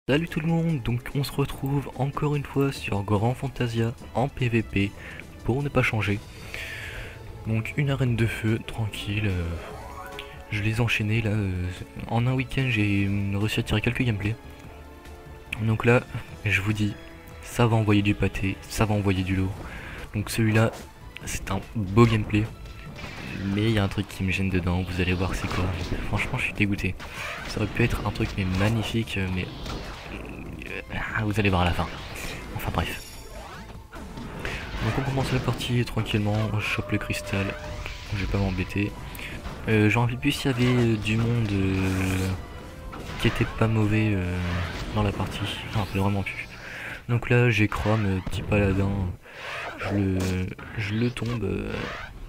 Salut tout le monde, donc on se retrouve encore une fois sur Grand Fantasia en PVP pour ne pas changer. Donc une arène de feu, tranquille, je les ai enchaînés là, en un week-end j'ai réussi à tirer quelques gameplays. Donc là, je vous dis, ça va envoyer du pâté, ça va envoyer du lourd. Donc celui-là, c'est un beau gameplay, mais il y a un truc qui me gêne dedans, vous allez voir c'est quoi. Franchement je suis dégoûté, ça aurait pu être un truc mais magnifique, mais... vous allez voir à la fin. Enfin bref. Donc on commence la partie tranquillement, on chope le cristal. Je vais pas m'embêter. J'en rappelle plus s'il y avait du monde qui était pas mauvais dans la partie. J'en rappelle vraiment plus. Donc là j'ai Chrome, petit paladin. Je le tombe,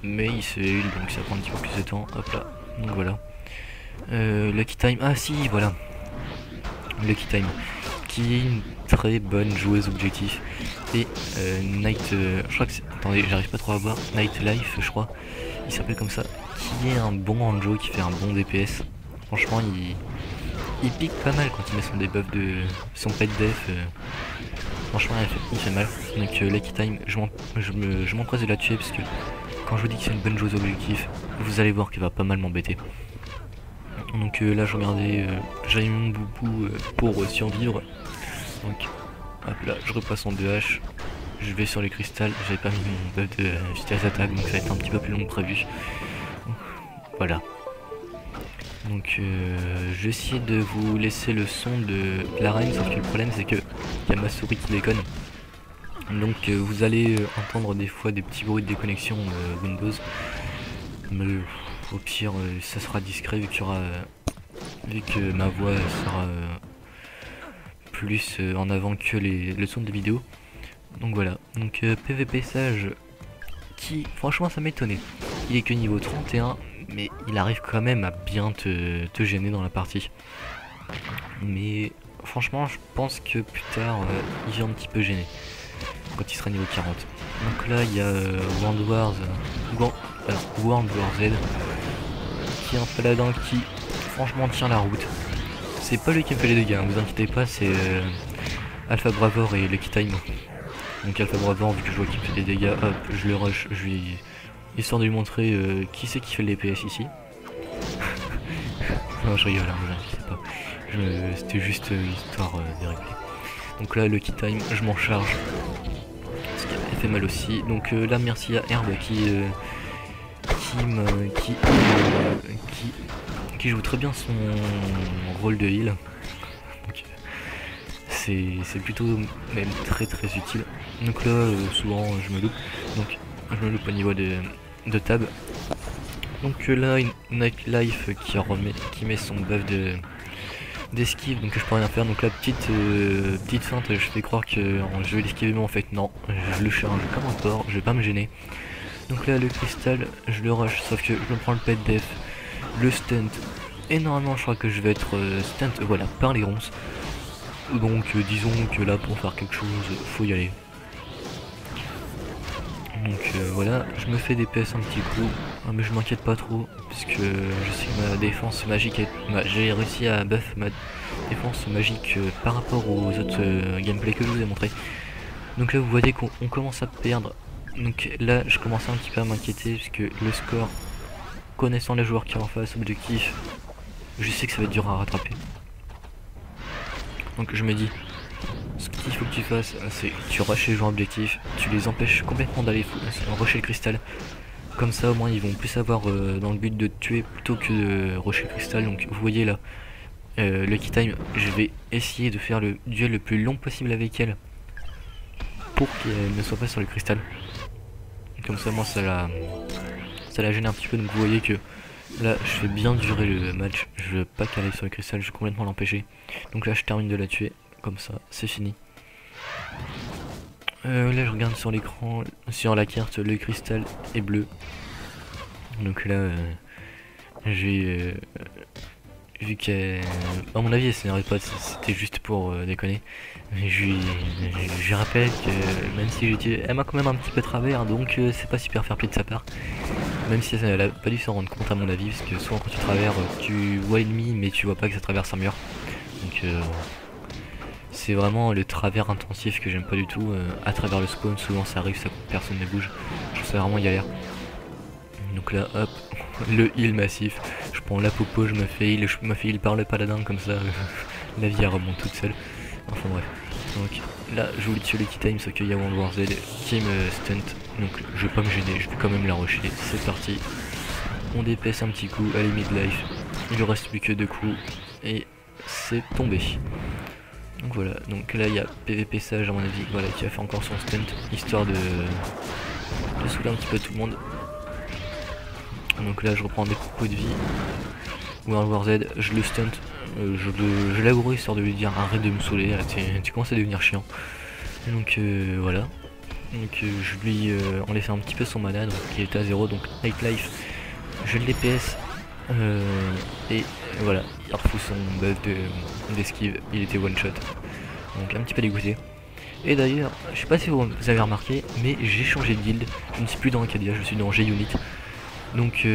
mais il se heal, donc ça prend un petit peu plus de temps. Hop là. Donc voilà. Lucky Time. Ah si, voilà. Lucky Time. Qui est une très bonne joueuse objectif. Et Night, je crois que c'est... Attendez, j'arrive pas trop à voir. Nightlife, je crois. Il s'appelle comme ça. Qui est un bon Hanjo, qui fait un bon DPS. Franchement, il pique pas mal quand il met son debuff de... son pet def. Franchement, il fait mal. Donc Lucky Time, je m'empresse de la tuer parce que quand je vous dis que c'est une bonne joueuse objectif, vous allez voir qu'elle va pas mal m'embêter. Donc là je regardais, j'avais mon boubou pour survivre. Donc hop là, je repasse en 2H. Je vais sur les cristals, j'avais pas mis mon buff de vitesse d'attaque, donc ça va être un petit peu plus long que prévu. Voilà. Donc je vais essayer de vous laisser le son de la reine, sauf que le problème c'est que y a ma souris qui déconne. Donc vous allez entendre des fois des petits bruits de déconnexion Windows. Mais au pire ça sera discret vu que ma voix sera plus en avant que le son de vidéo. Donc voilà, donc PVP Sage qui franchement ça m'étonnait. Il est que niveau 31 mais il arrive quand même à bien te gêner dans la partie. Mais franchement je pense que plus tard il vient un petit peu gêner quand il sera niveau 40. Donc là il y a World War Z qui est un paladin qui franchement tient la route. C'est pas lui qui me fait les dégâts, hein, vous inquiétez pas, c'est Alpha Bravor et Lucky Time. Donc Alpha Bravor, vu que je vois qu'il me fait des dégâts, hop, je le rush, histoire de lui montrer qui c'est qui fait le DPS ici. Non je rigole, hein, vous inquiétez pas. C'était juste histoire de régler. Donc là Lucky Time, je m'en charge. Parce qu'elle fait mal aussi. Donc là merci à Herbe qui joue très bien son rôle de heal. C'est plutôt même très utile. Donc là souvent je me loupe. Donc je me loupe au niveau de tab. Donc là une Nightlife qui met son buff d'esquive, donc je peux rien faire. Donc la petite feinte, je fais croire que je vais l'esquiver, mais en fait non, je le charge comme un porc, je vais pas me gêner. Donc là le cristal, je le rush, sauf que je me prends le pet def, le stunt, et normalement je crois que je vais être stunt, voilà, par les ronces. Donc disons que là pour faire quelque chose, faut y aller. Donc voilà, je me fais des PS un petit coup, mais je m'inquiète pas trop, puisque je sais que ma défense magique, j'ai réussi à buff ma défense magique par rapport aux autres gameplays que je vous ai montré. Donc là vous voyez qu'on commence à perdre. Donc là je commence un petit peu à m'inquiéter, puisque le score, connaissant les joueurs qui sont en face, objectif, je sais que ça va être dur à rattraper. Donc je me dis, ce qu'il faut que tu fasses, c'est que tu rushes les joueurs objectifs, tu les empêches complètement d'aller rusher le cristal. Comme ça au moins ils vont plus avoir dans le but de te tuer plutôt que de rusher le cristal. Donc vous voyez là, Lucky Time, je vais essayer de faire le duel le plus long possible avec elle pour qu'elle ne soit pas sur le cristal. Comme ça moi ça la gêne un petit peu. Donc vous voyez que là je fais bien durer le match, je veux pas qu'elle aille sur le cristal, je vais complètement l'empêcher. Donc là je termine de la tuer, comme ça c'est fini. Là je regarde sur l'écran, sur la carte, le cristal est bleu. Donc là j'ai vu qu'elle, à mon avis elle s'énervait pas, c'était juste pour déconner. Mais je rappelle que même si elle m'a quand même un petit peu travers, donc c'est pas super fair play de sa part. Même si elle a pas dû s'en rendre compte à mon avis, parce que souvent quand tu traverses, tu vois l'ennemi mais tu vois pas que ça traverse un mur. Donc c'est vraiment le travers intensif que j'aime pas du tout. À travers le spawn, souvent ça arrive, ça personne ne bouge. Je trouve ça vraiment galère. Donc là, hop, le heal massif. Je prends la popo, je me fais heal par le paladin comme ça. La vie elle remonte toute seule. Enfin bref. Donc là, je voulais tuer le key time, sauf qu'il y a World War Z qui me stunt. Donc je vais pas me gêner, je vais quand même la rusher. C'est parti. On dépaisse un petit coup, allez mid-life. Il ne reste plus que 2 coups. Et c'est tombé. Donc voilà, donc là il y a PVP Sage à mon avis, voilà, qui va faire encore son stunt, histoire de saouler un petit peu tout le monde. Donc là je reprends des pots de vie. World War Z, je le stunt, je l'aggro histoire de lui dire arrête de me saouler, là, tu commences à devenir chiant. Donc voilà. Donc je lui enlève un petit peu son mana, donc il était à 0, donc Nightlife, je le DPS. Et voilà, il refout son buff d'esquive, il était one shot. Donc un petit peu dégoûté. Et d'ailleurs, je sais pas si vous avez remarqué, mais j'ai changé de guilde. Je ne suis plus dans Acadia, je suis dans G-Unit. Donc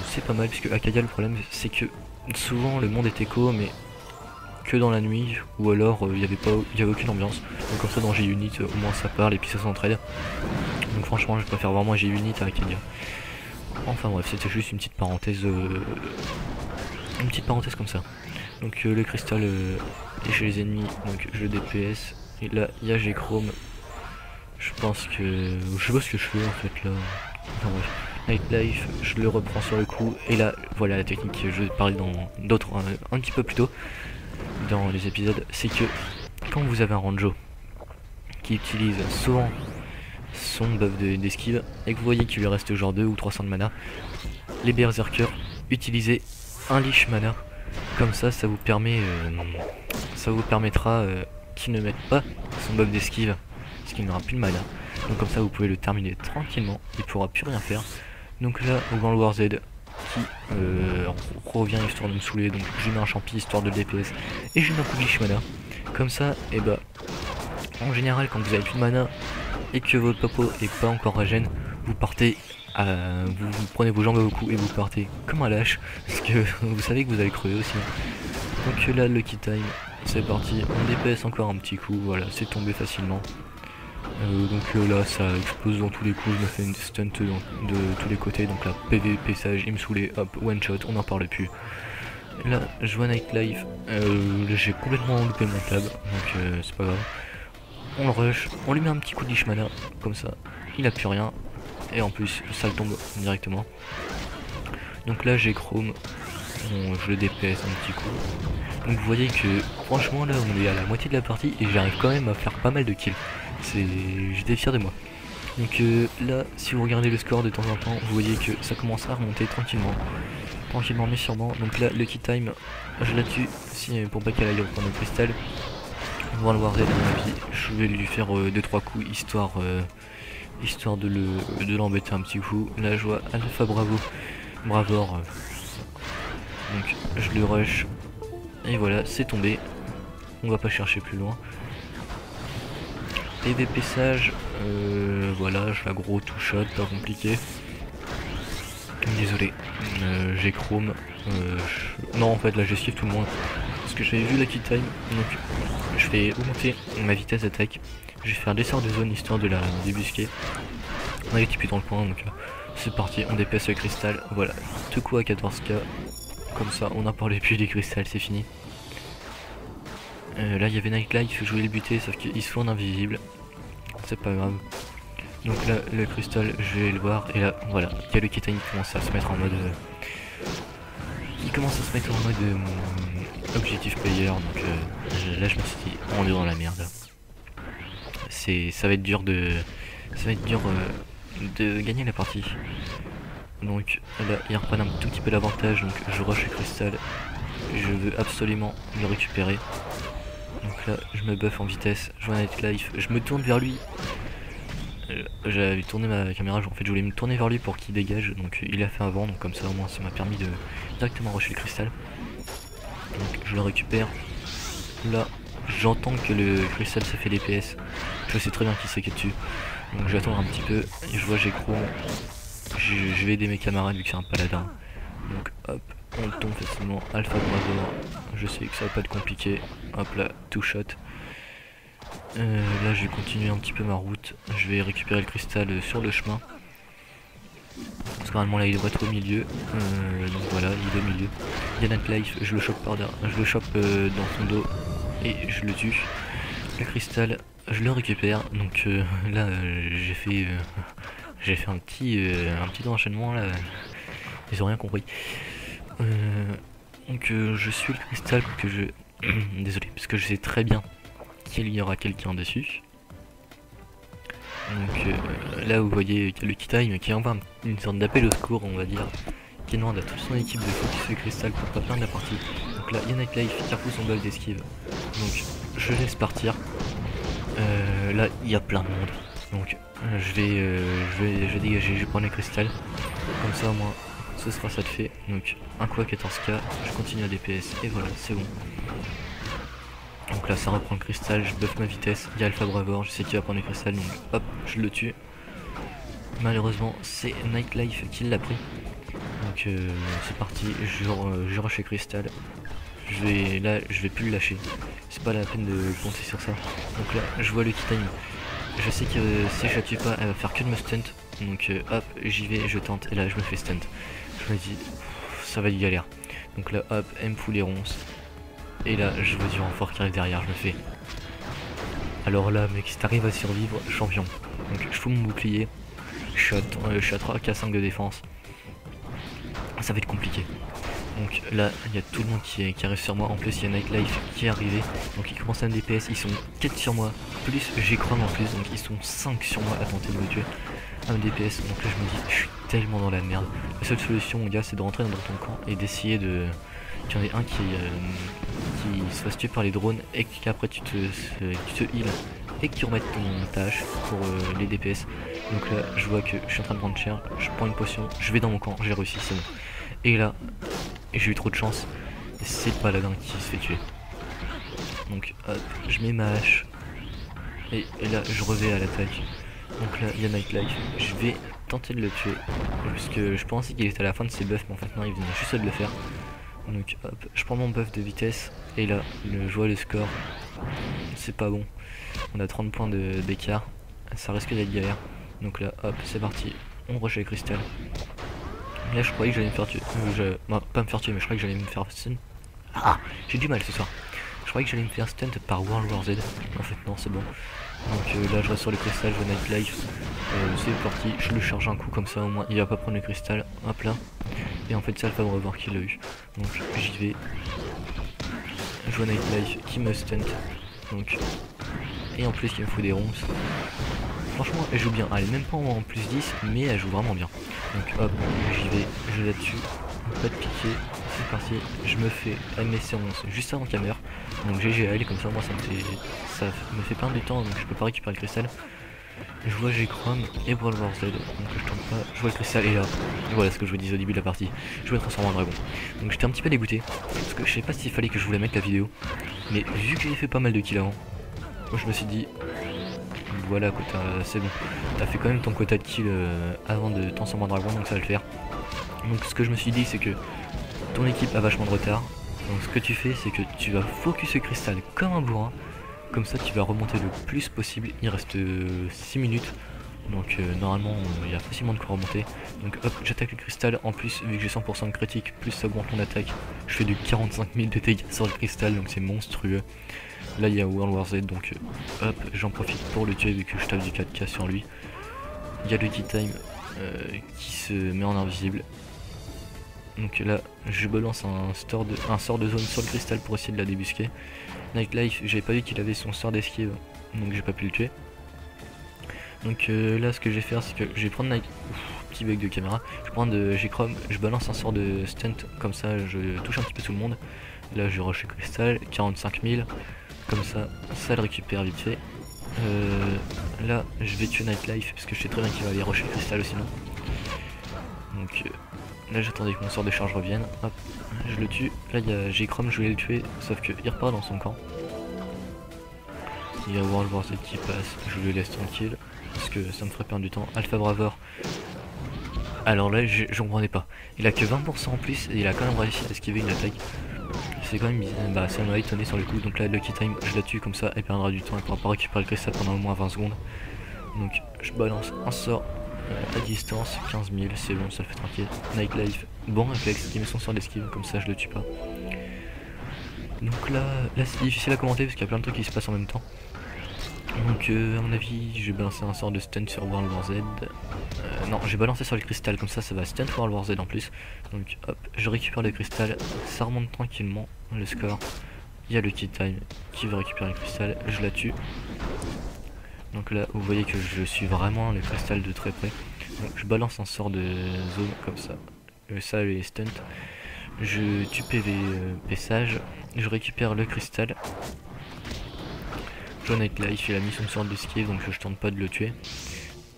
c'est pas mal, puisque Acadia, le problème c'est que souvent le monde est écho, mais que dans la nuit, ou alors il n'y avait aucune ambiance. Donc comme ça dans G-Unit, au moins ça parle et puis ça s'entraide. Donc franchement, je préfère vraiment G-Unit à Acadia. Enfin bref, c'était juste une petite parenthèse comme ça. Donc le cristal est chez les ennemis, donc je DPS. Et là, il y a G-Chrome. Je pense que... je sais pas ce que je fais en fait là. Enfin bref. Nightlife, je le reprends sur le coup. Et là, voilà la technique que je parlais dans d'autres un petit peu plus tôt dans les épisodes. C'est que quand vous avez un Ranjo qui utilise souvent son buff d'esquive et que vous voyez qu'il lui reste genre 2 ou 300 de mana, les berserkers, utilisez un leash mana, comme ça ça vous permet ça vous permettra qu'il ne mette pas son buff d'esquive parce qu'il n'aura plus de mana, donc comme ça vous pouvez le terminer tranquillement, il pourra plus rien faire. Donc là au World War Z qui revient histoire de me saouler, donc je mets un champi histoire de DPS et je mets un coup de leash mana, comme ça. Et bah en général quand vous avez plus de mana et que votre popo est pas encore régène, vous partez vous prenez vos jambes à vos coups et vous partez comme un lâche, parce que vous savez que vous allez crever aussi. Donc là le key time, c'est parti, on DPS encore un petit coup, voilà, c'est tombé facilement. Donc là ça explose dans tous les coups, je me fais une stunt de tous les côtés, donc là PVP Sage, il me saoulait, hop, one shot, on n'en parle plus. Là je vois Nightlife, j'ai complètement loupé mon tab, donc c'est pas grave. On le rush, on lui met un petit coup de leash mana, comme ça, il a plus rien, et en plus ça le tombe directement. Donc là j'ai Chrome, je le DPS un petit coup. Donc vous voyez que franchement là on est à la moitié de la partie et j'arrive quand même à faire pas mal de kills. J'étais fier de moi. Donc là si vous regardez le score de temps en temps, vous voyez que ça commence à remonter tranquillement mais sûrement. Donc là le key time, je la tue pour pas qu'elle aille reprendre le cristal. World War Z à mon avis, je vais lui faire 2-3 coups histoire de l'embêter un petit coup. Là je vois Alpha Bravor, donc je le rush et voilà, c'est tombé. On va pas chercher plus loin. PVP Sage, voilà, je l'aggro tout shot, pas compliqué. Désolé, j'ai Chrome, non en fait là j'esquive tout le monde parce que j'avais vu la key time, donc je vais augmenter ma vitesse d'attaque, je vais faire des sorts de zone histoire de la débusquer. On a les types dans le coin, donc c'est parti, on DPS le cristal, voilà, tout coup à 14k, comme ça on n'en parlait plus des cristals, c'est fini. Là il y avait Nightlife, je voulais le buter sauf qu'il se fait en invisible, c'est pas grave. Donc là le cristal je vais le voir et là voilà, il y a le Ketan qui commence à se mettre en mode objectif player, donc là je me suis dit on est dans la merde. Ça va être dur de gagner la partie. Donc là ils reprennent un tout petit peu l'avantage, donc je rush le cristal, je veux absolument le récupérer. Donc là je me buff en vitesse, je vois Nightlife, je me tourne vers lui. J'avais tourné ma caméra, en fait je voulais me tourner vers lui pour qu'il dégage, donc il a fait avant, donc comme ça au moins ça m'a permis de directement rusher le cristal. Donc je le récupère. Là j'entends que le cristal ça fait DPS, je sais très bien qui c'est qui est dessus, donc j'attends un petit peu et je vois j'ai Chrome. Je vais aider mes camarades vu que c'est un paladin. Donc hop, on tombe facilement, Alpha Bravor, je sais que ça va pas être compliqué. Hop là, two shot. Là je vais continuer un petit peu ma route, je vais récupérer le cristal sur le chemin. Parce que normalement là il devrait être au milieu, donc voilà, il est au milieu. Il y a Nightlife, je le chope par derrière, je le chope dans son dos et je le tue. Le cristal, je le récupère, donc là j'ai fait un petit enchaînement là, ils ont rien compris. Donc je suis le cristal que je... Désolé, parce que je sais très bien qu'il y aura quelqu'un dessus. Donc là vous voyez qu'il y a le Keytime qui envoie une sorte d'appel au secours, on va dire, qui demande à toute son équipe de focus le cristal pour pas perdre la partie. Donc là il y a Nightlife qui repousse son bug d'esquive, donc je laisse partir. Là il y a plein de monde, donc je vais dégager, je vais prendre le cristal, comme ça au moins ce sera ça de fait. Donc un quoi 14k, je continue à DPS et voilà, c'est bon. Donc là ça reprend le cristal, je buff ma vitesse, il y a Alpha Bravor, je sais qu'il va prendre le cristal, donc hop, je le tue. Malheureusement c'est Nightlife qui l'a pris. Donc c'est parti, je rush le cristal. Là je vais plus le lâcher, c'est pas la peine de compter sur ça. Donc là je vois le Keytime, je sais que si je la tue pas elle va faire que de me stunt. Donc hop, j'y vais, je tente et là je me fais stunt. Je me dis ça va être galère. Donc là hop, elle me fout les ronces. Et là je vois du renfort qui arrive derrière, je me fais. Alors là mec, si t'arrives à survivre, champion. Donc je fous mon bouclier, je suis à 3k5 de défense. Ça va être compliqué. Donc là il y a tout le monde qui arrive sur moi. En plus il y a Nightlife qui est arrivé. Donc ils commencent à me DPS, ils sont 4 sur moi. Plus j'ai Chrome en plus, donc ils sont 5 sur moi à tenter de me tuer. À me DPS, donc là je me dis je suis tellement dans la merde. La seule solution mon gars c'est de rentrer dans ton camp et d'essayer de... qu'il y en ait un qui se fasse tuer par les drones et qu'après tu te heal et que tu remettes ton tâche pour les DPS. Donc là je vois que je suis en train de prendre cher, je prends une potion, je vais dans mon camp, j'ai réussi, c'est bon. Et là j'ai eu trop de chance, c'est le paladin qui se fait tuer. Donc hop, je mets ma hache et là je revais à l'attaque. Donc là il y a Nightlife, je vais tenter de le tuer parce que je pensais qu'il était à la fin de ses buffs mais en fait non, il venait juste de le faire. Donc hop, je prends mon buff de vitesse et là je vois le score, c'est pas bon, on a 30 points d'écart, ça risque d'être galère. Donc là hop, c'est parti, on rush le cristal. Là je croyais que j'allais me faire tuer, non, pas me faire tuer mais je croyais que j'allais me faire stun. Ah, j'ai du mal ce soir. Je croyais que j'allais me faire stun par World War Z, en fait non c'est bon. Donc là je reste sur le cristal, je vois Nightlife, c'est parti, je le charge un coup comme ça au moins il va pas prendre le cristal, hop là. Et en fait c'est Alpha Bravor qui l'a eu, donc j'y vais. Je vois Nightlife qui me stunt, donc et en plus il me fout des ronces. Franchement elle joue bien, elle est même pas en plus 10 mais elle joue vraiment bien. Donc hop, j'y vais, je la tue, pas de piqué, c'est parti, je me fais MS 11 juste avant qu'elle meure. Donc GG à elle, comme ça moi ça me fait perdre du temps, donc je peux pas récupérer le cristal. Je vois j'ai Chrome et World War Z, donc je tente pas, je vois le cristal et là, voilà ce que je vous disais au début de la partie, je vais transformer en dragon. Donc j'étais un petit peu dégoûté, parce que je sais pas s'il fallait que je voulais mettre la vidéo, mais vu que j'ai fait pas mal de kills avant, moi je me suis dit, voilà quoi, c'est bon, t'as fait quand même ton quota de kills avant de transformer en dragon, donc ça va le faire. Donc ce que je me suis dit c'est que ton équipe a vachement de retard, donc ce que tu fais c'est que tu vas focus le cristal comme un bourrin. Comme ça tu vas remonter le plus possible, il reste 6 minutes. Donc normalement il y a facilement de quoi remonter. Donc hop, j'attaque le cristal, en plus vu que j'ai 100% de critique, plus ça augmente mon attaque. Je fais du 45 000 de dégâts sur le cristal, donc c'est monstrueux. Là il y a World War Z, donc hop, j'en profite pour le tuer vu que je tape du 4k sur lui. Il y a le Keytime qui se met en invisible. Donc là je balance un sort de zone sur le cristal pour essayer de la débusquer. Nightlife, j'avais pas vu qu'il avait son sort d'esquive, donc j'ai pas pu le tuer. Donc là ce que je vais faire c'est que je vais prendre petit bug de caméra, je prends G-Chrome, je balance un sort de stunt, comme ça je touche un petit peu tout le monde. Là je rush le cristal, 45 000, comme ça le récupère vite fait. Là je vais tuer Nightlife parce que je sais très bien qu'il va aller rusher le cristal sinon. Donc là j'attendais que mon sort de charge revienne, hop, je le tue. Là il y a G-Chrome, je voulais le tuer, sauf qu'il repart dans son camp. Il y a World War Z qui passe, je le laisse tranquille, parce que ça me ferait perdre du temps. Alpha Bravor, alors là j'en comprenais pas, il a que 20% en plus et il a quand même réussi à esquiver une attaque. c'est quand même bizarre. Bah ça m'a étonné sur le coup. Donc là Lucky Time je la tue comme ça, elle perdra du temps, elle pourra pas récupérer le cristal pendant au moins 20 secondes. Donc je balance un sort à distance, 15 000, c'est bon, ça le fait tranquille. Nightlife, bon réflexe, il met son sort d'esquive, comme ça je le tue pas. Donc là c'est difficile à commenter parce qu'il y a plein de trucs qui se passent en même temps. Donc à mon avis je vais balancer un sort de stun sur World War Z. Non, j'ai balancé sur le cristal, comme ça va stun World War Z en plus. Donc hop, je récupère le cristal, ça remonte tranquillement le score. Il y a le Lucky Time qui veut récupérer le cristal, je la tue. Donc là vous voyez que je suis vraiment le cristal de très près. Donc je balance un sort de zone comme ça. Ça les stunt. Je tue PV Sage, je récupère le cristal. John Nightlife, il a mis son sort d'esquive donc je tente pas de le tuer.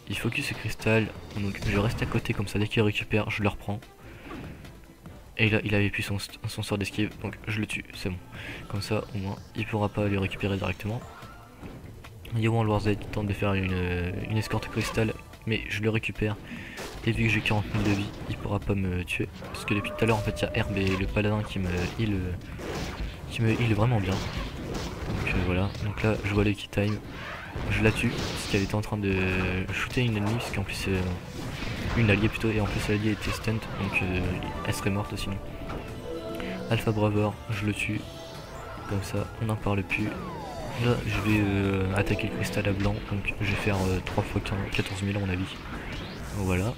Il focus ce cristal, donc je reste à côté comme ça, dès qu'il récupère je le reprends. Et là il avait plus son sort d'esquive donc je le tue, c'est bon. Comme ça au moins il pourra pas le récupérer directement. World War Z tente de faire une escorte cristal mais je le récupère. Et vu que j'ai 40 000 de vie, il pourra pas me tuer. Parce que depuis tout à l'heure en fait il y a Herbe et le paladin qui me heal vraiment bien. Donc voilà, donc là je vois Lucky Time, je la tue parce qu'elle était en train de shooter une ennemie, parce qu'en plus une alliée plutôt, et en plus l'alliée était stunt donc elle serait morte sinon. Alpha Bravor, je le tue, comme ça on n'en parle plus. Là je vais attaquer le cristal à blanc, donc je vais faire 3 fois 14 000 à mon avis. Voilà.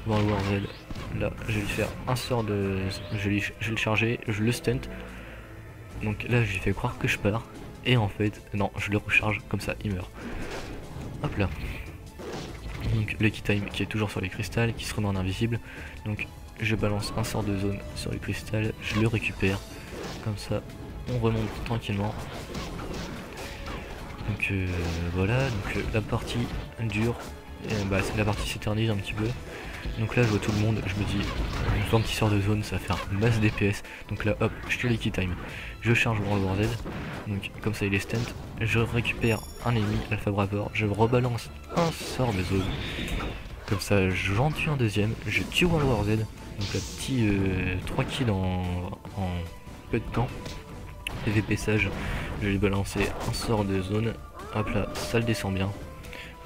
Dans le War Z, là je vais lui faire un sort de... Je vais le charger, je le stunt. Donc là je lui fais croire que je pars. Et en fait, non, je le recharge, comme ça il meurt. Hop là. Donc Lucky Time qui est toujours sur les cristals, qui se remet en invisible. Donc je balance un sort de zone sur le cristal, je le récupère. Comme ça, on remonte tranquillement. Donc voilà, donc la partie dure. Bah, la partie s'éternise un petit peu. Donc là je vois tout le monde, je me dis je fais un petit sort de zone, ça va faire masse DPS. Donc là hop, je tue Lucky Time, je charge World War Z, donc comme ça il est stunt, je récupère un ennemi, Alpha Bravor, je rebalance un sort de zone, comme ça j'en tue un deuxième, je tue World War Z, donc là petit 3 kills en peu de temps. PVP Sage, je vais balancer un sort de zone, hop là, ça le descend bien.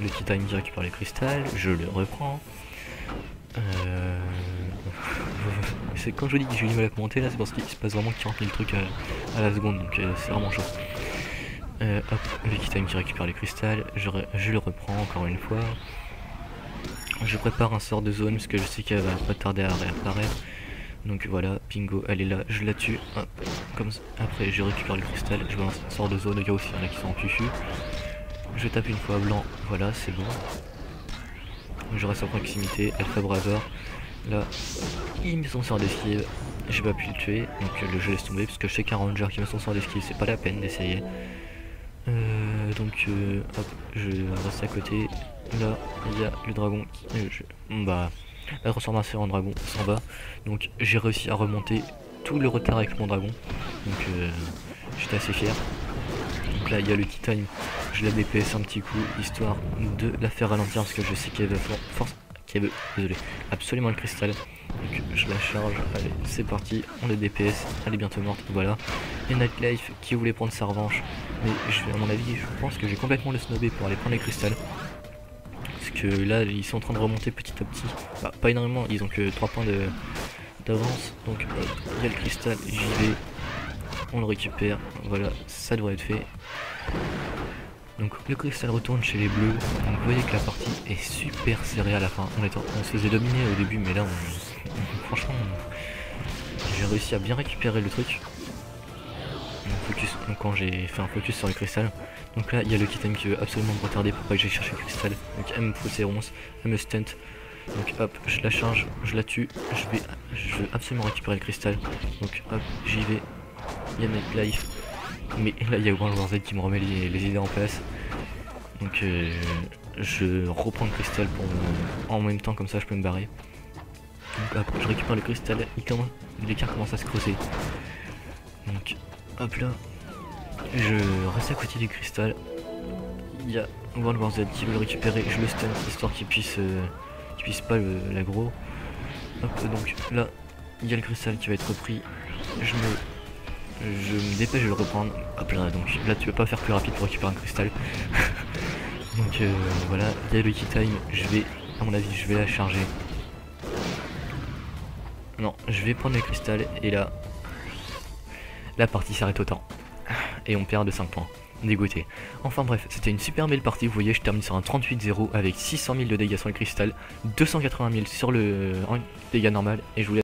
Lucky Time qui récupère les cristals, je le reprends. C'est quand je vous dis que j'ai du mal à commenter là, c'est parce qu'il se passe vraiment 40 000 trucs à la seconde, donc c'est vraiment chaud. Hop, Lucky Time qui récupère les cristals, je le reprends encore une fois. Je prépare un sort de zone parce que je sais qu'elle va pas tarder à réapparaître. Donc voilà, bingo, elle est là, je la tue. Hop, comme ça. Après je récupère le cristal, je balance un sort de zone, il y a aussi il y en a qui sont en fufu. Je tape une fois blanc, voilà c'est bon. Je reste en proximité, Alpha Bravor. Là, il met son sort d'esquive, j'ai pas pu le tuer, donc je laisse tomber parce que je sais qu'un ranger qui met son sort d'esquive, c'est pas la peine d'essayer. Donc hop, je reste à côté. Là, il y a le dragon qui... bah, la transformation en dragon s'en va. Donc j'ai réussi à remonter tout le retard avec mon dragon. Donc j'étais assez fier. Donc là, il y a le Lucky Time. Je la DPS un petit coup, histoire de la faire ralentir parce que je sais qu'elle veut désolé, absolument le cristal. Donc je la charge, allez c'est parti, on est DPS, elle est bientôt morte, voilà. Et Nightlife qui voulait prendre sa revanche, mais à mon avis je pense que j'ai complètement le snobé pour aller prendre les cristals. Parce que là ils sont en train de remonter petit à petit, bah, pas énormément, ils ont que 3 points d'avance. Donc il y a le cristal, j'y vais, on le récupère, voilà, ça devrait être fait. Donc le cristal retourne chez les bleus, donc vous voyez que la partie est super serrée à la fin. On se faisait dominer au début, mais là franchement j'ai réussi à bien récupérer le truc. Donc quand j'ai fait un focus sur le cristal, donc là il y a le Lucky Time qui veut absolument me retarder pour pas que j'aille chercher le cristal. Donc elle me fout ses ronces, elle me stunt. Donc hop, je la charge, je la tue, je veux absolument récupérer le cristal. Donc hop, j'y vais, il y a Nightlife. Mais là il y a World War Z qui me remet les idées en place. Donc je reprends le cristal en même temps, comme ça je peux me barrer. Donc hop, je récupère le cristal, l'écart commence à se creuser. Donc hop là, je reste à côté du cristal. Il y a World War Z qui veut le récupérer, je le stun histoire qu'il puisse pas l'aggro. Hop, donc là il y a le cristal qui va être repris. je me dépêche de le reprendre. Hop là, donc là tu peux pas faire plus rapide pour récupérer un cristal. Donc voilà, il y a le key time, je vais, à mon avis, je vais la charger. Non, je vais prendre le cristal et là, la partie s'arrête au temps. Et on perd de 5 points. Dégoûté. Enfin bref, c'était une super belle partie. Vous voyez, je termine sur un 38-0 avec 600 000 de dégâts sur le cristal, 280 000 sur le dégâts normal. Et je vous laisse